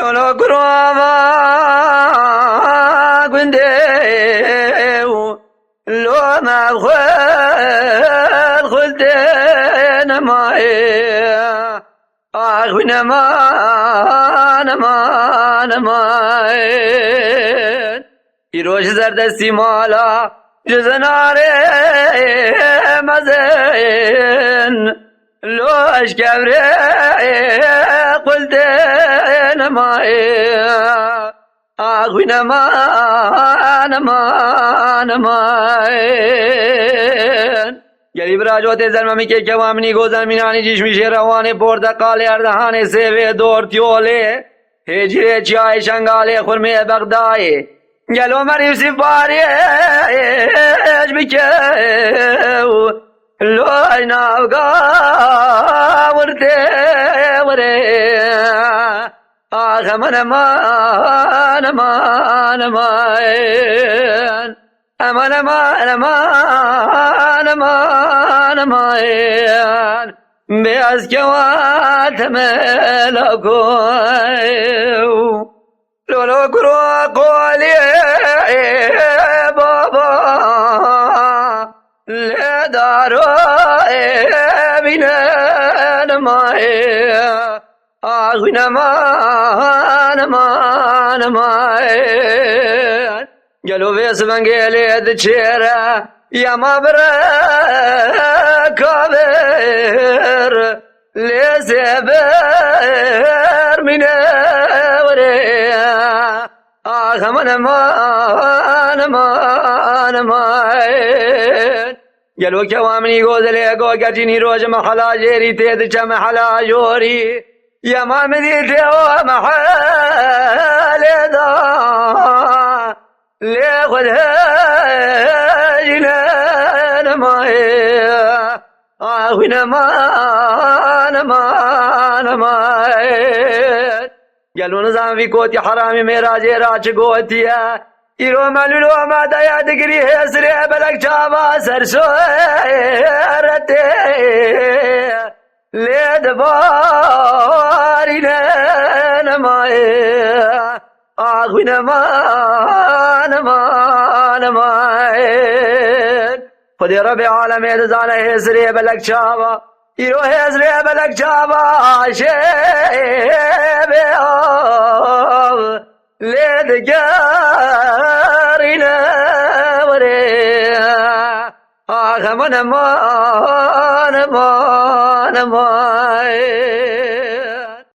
Lolo kurava gündeu lo ma khulden mai aghna man mai iroj zerde simala jazanare mazen lo ashkavre qulden mai aghna man mai گلی براجوت زلممی که کوامنی گوزن مینانی جیش میشه روانه پرتقاله اردهانه سیوه دورتیوله هجره چای شنگاله خرمه بغدای گلو مریف سفاری اج بکیو لوی ناوگا ورده وره آخ من aman beyaz kevat melakoy lolo kuru koli baba le daro evinen may aman may gelo vesmen geled çera yama bre kaber lezeber mine vere ah aman gelo kevamni godele go gajini roj mahala jeri ted cham hala jori yama medite o mahale da لخذ هاجنا ماي آهونا ماي قالوا نظام في كوتي حرامي ميراجي راج قوتيا يرو مالو ما دايا دقري هسري بلك جابا سرسورتي لدبارنا ماي آهونا خدي ربي عالمي دزانا هزري بلك شابا يرو هزري بلك شابا شيبي لدقارنا وريا آخ من